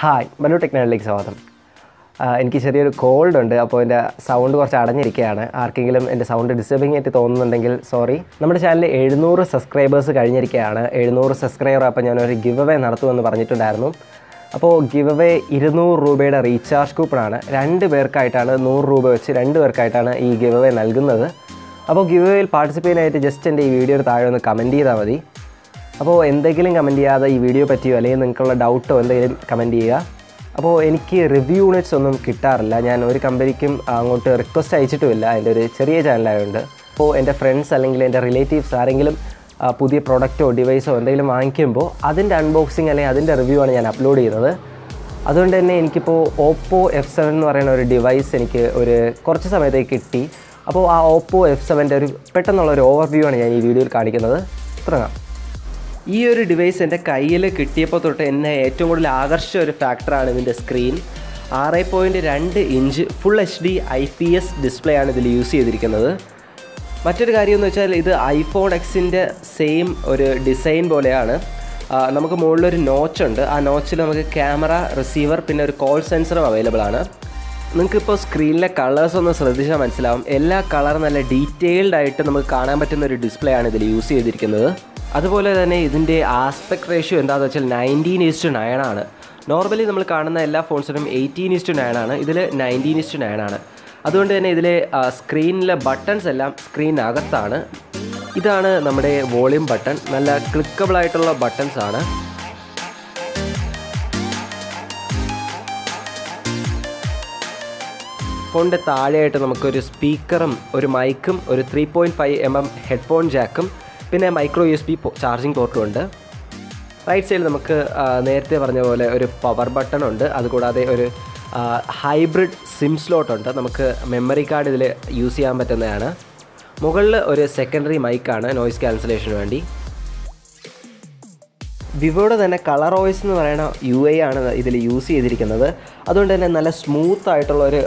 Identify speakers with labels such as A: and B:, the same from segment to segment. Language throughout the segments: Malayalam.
A: ഹായ് മല്ലു ടെക്നോളജിയിലേക്ക് സ്വാഗതം. എനിക്ക് ചെറിയൊരു കോൾഡ് ഉണ്ട്, അപ്പോൾ എൻ്റെ സൗണ്ട് കുറച്ച് അടഞ്ഞിരിക്കുകയാണ്. ആർക്കെങ്കിലും എൻ്റെ സൗണ്ട് ഡിസ്റ്റർബിംഗ് ആയിട്ട് തോന്നുന്നുണ്ടെങ്കിൽ സോറി. നമ്മുടെ ചാനലിൽ 700 സബ്സ്ക്രൈബേഴ്സ് കഴിഞ്ഞിരിക്കുകയാണ്. 700 സബ്സ്ക്രൈബർ അപ്പോൾ ഞാനൊരു ഗിവ് അവേ നടത്തുമെന്ന് പറഞ്ഞിട്ടുണ്ടായിരുന്നു. അപ്പോൾ ഗിവ് അവേ 200 രൂപയുടെ റീചാർജ് കൂപ്പണാണ്. 2 പേർക്കായിട്ടാണ് 100 രൂപ വെച്ച് 2 പേർക്കായിട്ടാണ് ഈ ഗിവ് അവേ നൽകുന്നത്. അപ്പോൾ ഗിവ് അവേയിൽ പാർട്ടിസിപ്പേറ്റ് ആയിട്ട് ജസ്റ്റ് എൻ്റെ ഈ വീഡിയോയുടെ താഴെ ഒന്ന് കമൻറ്റ് ചെയ്താൽ മതി. അപ്പോൾ എന്തെങ്കിലും കമൻറ്റ് ചെയ്യാതെ ഈ വീഡിയോ പറ്റിയോ അല്ലെങ്കിൽ നിങ്ങൾക്കുള്ള ഡൗട്ടോ എന്തെങ്കിലും കമൻറ്റ് ചെയ്യുക. അപ്പോൾ എനിക്ക് റിവ്യൂ യൂണിറ്റ്സ് ഒന്നും കിട്ടാറില്ല. ഞാൻ ഒരു കമ്പനിക്കും അങ്ങോട്ട് റിക്വസ്റ്റ് അയച്ചിട്ടുമില്ല. എൻ്റെ ഒരു ചെറിയ ചാനലായതുകൊണ്ട്. അപ്പോൾ എൻ്റെ ഫ്രണ്ട്സ് അല്ലെങ്കിൽ എൻ്റെ റിലേറ്റീവ്സ് ആരെങ്കിലും പുതിയ പ്രൊഡക്റ്റോ ഡിവൈസോ എന്തെങ്കിലും വാങ്ങിക്കുമ്പോൾ അതിൻ്റെ അൺബോക്സിങ് അല്ലെങ്കിൽ അതിൻ്റെ റിവ്യൂ ആണ് ഞാൻ അപ്ലോഡ് ചെയ്യുന്നത്. അതുകൊണ്ട് തന്നെ എനിക്കിപ്പോൾ Oppo F7 എന്ന് പറയുന്ന ഒരു ഡിവൈസ് എനിക്ക് ഒരു കുറച്ച് സമയത്തേക്ക് കിട്ടി. അപ്പോൾ ആ Oppo F7ൻ്റെ ഒരു പെട്ടെന്നുള്ളൊരു ഓവർവ്യൂ ആണ് ഞാൻ ഈ വീഡിയോയിൽ കാണിക്കുന്നത്. തുടങ്ങാം. ഈ ഒരു ഡിവൈസ് എൻ്റെ കയ്യിൽ കിട്ടിയപ്പോൾ തൊട്ട് എന്നെ ഏറ്റവും കൂടുതൽ ആകർഷിച്ച ഒരു ഫാക്ടറാണ് ഇതിൻ്റെ screen. 6.2 inch full HD IPS display ആണ് ഇതിൽ യൂസ് ചെയ്തിരിക്കുന്നത്. മറ്റൊരു കാര്യം എന്ന് വെച്ചാൽ ഇത് iPhone Xൻ്റെ സെയിം ഒരു ഡിസൈൻ പോലെയാണ്. നമുക്ക് മുകളിലൊരു നോച്ചുണ്ട്. ആ നോച്ചിൽ നമുക്ക് ക്യാമറ, റിസീവർ, പിന്നെ ഒരു കോൾ സെൻസറും അവൈലബിൾ ആണ്. നിങ്ങൾക്കിപ്പോൾ സ്ക്രീനിലെ കളേഴ്സ് ഒന്ന് ശ്രദ്ധിച്ചാൽ മനസ്സിലാവും. എല്ലാ കളറും നല്ല ഡീറ്റെയിൽഡ് ആയിട്ട് നമുക്ക് കാണാൻ പറ്റുന്ന ഒരു ഡിസ്പ്ലേ ആണ് ഇതിൽ യൂസ് ചെയ്തിരിക്കുന്നത്. അതുപോലെ തന്നെ ഇതിൻ്റെ ആസ്പെക്ട് റേഷ്യോ എന്താണെന്ന് വെച്ചാൽ 19:9 ആണ്. നോർമലി നമ്മൾ കാണുന്ന എല്ലാ ഫോൺസിനും 18:9 ആണ്. ഇതിൽ 19:9 ആണ്. അതുകൊണ്ട് തന്നെ ഇതിലെ സ്ക്രീനിലെ ബട്ടൺസ് എല്ലാം സ്ക്രീനകത്താണ്. ഇതാണ് നമ്മുടെ വോളിയം ബട്ടൺ. നല്ല ക്ലിക്കബിൾ ആയിട്ടുള്ള ബട്ടൺസ് ആണ്. ഫോണിൻ്റെ താഴെയായിട്ട് നമുക്കൊരു സ്പീക്കറും ഒരു മൈക്കും ഒരു 3.5mm ഹെഡ്ഫോൺ ജാക്കും പിന്നെ മൈക്രോ USB ചാർജിങ് പോർട്ടും ഉണ്ട്. റൈറ്റ് സൈഡിൽ നമുക്ക് നേരത്തെ പറഞ്ഞ പോലെ ഒരു പവർ ബട്ടൺ ഉണ്ട്. അതുകൂടാതെ ഒരു ഹൈബ്രിഡ് സിം സ്ലോട്ട് ഉണ്ട്. നമുക്ക് മെമ്മറി കാർഡ് ഇതിൽ യൂസ് ചെയ്യാൻ പറ്റുന്നതാണ്. മുകളിൽ ഒരു സെക്കൻഡറി മൈക്കാണ് നോയ്സ് ക്യാൻസലേഷന് വേണ്ടി. വിവോയുടെ തന്നെ കളർ ഓയിസ് എന്ന് പറയുന്ന UI ആണ് ഇതിൽ യൂസ് ചെയ്തിരിക്കുന്നത്. അതുകൊണ്ട് തന്നെ നല്ല സ്മൂത്ത് ആയിട്ടുള്ളൊരു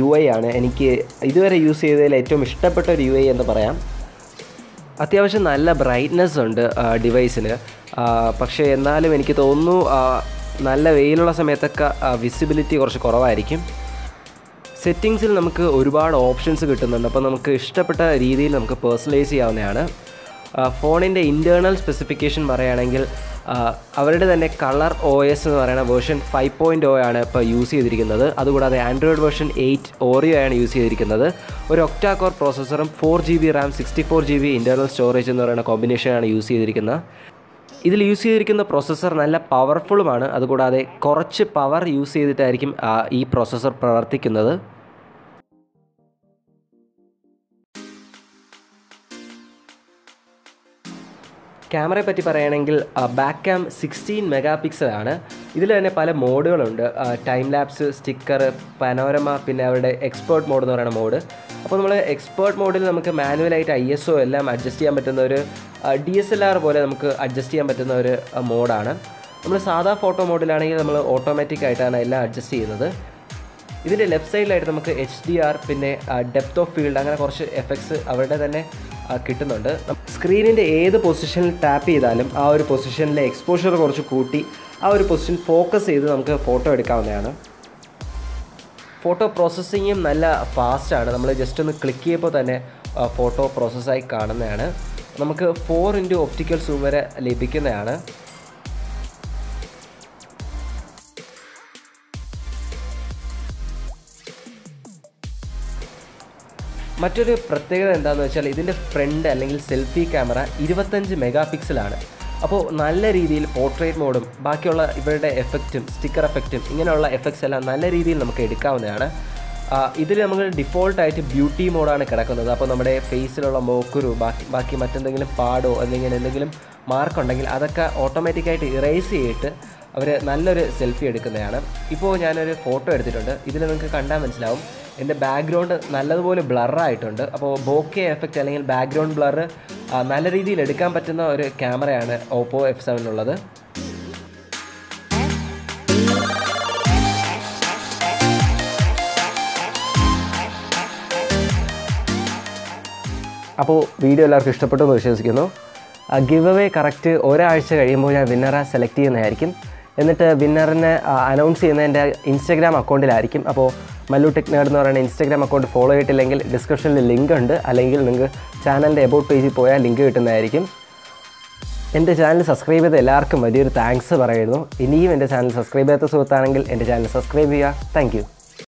A: UI ആണ്. എനിക്ക് ഇതുവരെ യൂസ് ചെയ്തതിൽ ഏറ്റവും ഇഷ്ടപ്പെട്ട ഒരു UI എന്ന് പറയാം. അത്യാവശ്യം നല്ല ബ്രൈറ്റ്നെസ് ഉണ്ട് ഡിവൈസിന്. പക്ഷേ എന്നാലും എനിക്ക് തോന്നുന്നു നല്ല വെയിലുള്ള സമയത്തൊക്കെ വിസിബിലിറ്റി കുറച്ച് കുറവായിരിക്കും. സെറ്റിങ്സിൽ നമുക്ക് ഒരുപാട് ഓപ്ഷൻസ് കിട്ടുന്നുണ്ട്. അപ്പോൾ നമുക്ക് ഇഷ്ടപ്പെട്ട രീതിയിൽ നമുക്ക് പേഴ്സണലൈസ് ചെയ്യാവുന്നതാണ്. ഫോണിൻ്റെ ഇൻറ്റേർണൽ സ്പെസിഫിക്കേഷൻ പറയുകയാണെങ്കിൽ അവരുടെ തന്നെ കളർ OS എന്ന് പറയുന്ന വേർഷൻ 5.0 ആണ് ഇപ്പോൾ യൂസ് ചെയ്തിരിക്കുന്നത്. അതുകൂടാതെ ആൻഡ്രോയിഡ് വേർഷൻ 8 ഓറിയോ ആണ് യൂസ് ചെയ്തിരിക്കുന്നത്. ഒരു ഒക്ടാ കോർ പ്രോസസ്സറും 4GB RAM 64GB internal storage എന്ന് പറയുന്ന കോമ്പിനേഷനാണ് യൂസ് ചെയ്തിരിക്കുന്നത്. ഇതിൽ യൂസ് ചെയ്തിരിക്കുന്ന പ്രോസസ്സർ നല്ല പവർഫുള്ളുമാണ്. അതുകൂടാതെ കുറച്ച് പവർ യൂസ് ചെയ്തിട്ടായിരിക്കും ഈ പ്രോസസ്സർ പ്രവർത്തിക്കുന്നത്. ക്യാമറയെ പറ്റി പറയുകയാണെങ്കിൽ ബാക്ക് ക്യാം 16 മെഗാപിക്സൽ ആണ്. ഇതിൽ തന്നെ പല മോഡുകളുണ്ട്. ടൈം ലാപ്സ്, സ്റ്റിക്കർ, പനോരമ, പിന്നെ അവരുടെ എക്സ്പേർട്ട് മോഡ് എന്ന് പറയുന്ന മോഡ്. അപ്പോൾ നമ്മൾ എക്സ്പേർട്ട് മോഡിൽ നമുക്ക് മാനുവലായിട്ട് ISO എല്ലാം അഡ്ജസ്റ്റ് ചെയ്യാൻ പറ്റുന്ന ഒരു DSLR പോലെ നമുക്ക് അഡ്ജസ്റ്റ് ചെയ്യാൻ പറ്റുന്ന ഒരു മോഡാണ്. നമ്മൾ സാധാ ഫോട്ടോ മോഡിലാണെങ്കിൽ നമ്മൾ ഓട്ടോമാറ്റിക് ആയിട്ടാണ് എല്ലാം അഡ്ജസ്റ്റ് ചെയ്യുന്നത്. ഇതിൻ്റെ ലെഫ്റ്റ് സൈഡിലായിട്ട് നമുക്ക് HDR, പിന്നെ ഡെപ്ത് ഓഫ് ഫീൽഡ്, അങ്ങനെ കുറച്ച് എഫക്ട്സ് അവരുടെ തന്നെ കിട്ടുന്നുണ്ട്. സ്ക്രീനിൻ്റെ ഏത് പൊസിഷനിൽ ടാപ്പ് ചെയ്താലും ആ ഒരു പൊസിഷനിലെ എക്സ്പോഷർ കുറച്ച് കൂട്ടി ആ ഒരു പൊസിഷൻ ഫോക്കസ് ചെയ്ത് നമുക്ക് ഫോട്ടോ എടുക്കാവുന്നതാണ്. ഫോട്ടോ പ്രോസസ്സിങ്ങും നല്ല ഫാസ്റ്റാണ്. നമ്മൾ ജസ്റ്റ് ഒന്ന് ക്ലിക്ക് ചെയ്യുമ്പോൾ തന്നെ ഫോട്ടോ പ്രോസസ്സായി കാണുന്നതാണ്. നമുക്ക് 4x ഒപ്റ്റിക്കൽ സൂം വരെ ലഭിക്കുന്നതാണ്. മറ്റൊരു പ്രത്യേകത എന്താണെന്ന് വെച്ചാൽ ഇതിൻ്റെ ഫ്രണ്ട് അല്ലെങ്കിൽ സെൽഫി ക്യാമറ 25 മെഗാപിക്സലാണ്. അപ്പോൾ നല്ല രീതിയിൽ പോർട്രേറ്റ് മോഡും ബാക്കിയുള്ള ഇവരുടെ എഫക്റ്റും സ്റ്റിക്കർ എഫക്റ്റും ഇങ്ങനെയുള്ള എഫക്ട്സ് എല്ലാം നല്ല രീതിയിൽ നമുക്ക് എടുക്കാവുന്നതാണ്. ഇതിൽ നമുക്ക് ഡിഫോൾട്ടായിട്ട് ബ്യൂട്ടി മോഡാണ് കിടക്കുന്നത്. അപ്പോൾ നമ്മുടെ ഫേസിലുള്ള മോക്കുരു, ബാക്കി മറ്റെന്തെങ്കിലും പാടോ അല്ലെങ്കിൽ എന്തെങ്കിലും മാർക്കുണ്ടെങ്കിൽ അതൊക്കെ ഓട്ടോമാറ്റിക്കായിട്ട് ഇറേസ് ചെയ്തിട്ട് അവർ നല്ലൊരു സെൽഫി എടുക്കുന്നതാണ്. ഇപ്പോൾ ഞാനൊരു ഫോട്ടോ എടുത്തിട്ടുണ്ട്. ഇതിൽ നിങ്ങൾക്ക് കണ്ടാൽ മനസ്സിലാവും എൻ്റെ ബാക്ക്ഗ്രൗണ്ട് നല്ലതുപോലെ ബ്ലറായിട്ടുണ്ട്. അപ്പോൾ ബോക്കെ എഫക്റ്റ് അല്ലെങ്കിൽ ബാക്ക്ഗ്രൗണ്ട് ബ്ലർ നല്ല രീതിയിൽ എടുക്കാൻ പറ്റുന്ന ഒരു ക്യാമറയാണ് Oppo F7 ഉള്ളത്. അപ്പോൾ വീഡിയോ എല്ലാവർക്കും ഇഷ്ടപ്പെട്ടു എന്ന് വിശ്വസിക്കുന്നു. ഗിവ് അവേ കറക്റ്റ് ഒരാഴ്ച കഴിയുമ്പോൾ ഞാൻ വിന്നറെ സെലക്ട് ചെയ്യുന്നതായിരിക്കും. എന്നിട്ട് വിന്നറിനെ അനൗൺസ് ചെയ്യുന്നത് എൻ്റെ ഇൻസ്റ്റാഗ്രാം അക്കൗണ്ടിലായിരിക്കും. അപ്പോൾ മല്ലു ടെക് നേർഡ് എന്ന് പറയുന്ന ഇൻസ്റ്റാഗ്രാം അക്കൗണ്ട് ഫോളോ ചെയ്തിട്ടില്ലെങ്കിൽ ഡിസ്ക്രിപ്ഷനിൽ ലിങ്ക് ഉണ്ട്, അല്ലെങ്കിൽ നിങ്ങൾക്ക് ചാനലിൻ്റെ എബൌട്ട് പേജിൽ പോയാൽ ലിങ്ക് കിട്ടുന്നതായിരിക്കും. എൻ്റെ ചാനൽ സബ്സ്ക്രൈബ് ചെയ്ത എല്ലാവർക്കും വലിയൊരു താങ്ക്സ് പറയുന്നു. ഇനിയും എൻ്റെ ചാനൽ സബ്സ്ക്രൈബ് ചെയ്യാത്ത സുഹൃത്താണെങ്കിൽ എൻ്റെ ചാനൽ സബ്സ്ക്രൈബ് ചെയ്യുക. Thank you.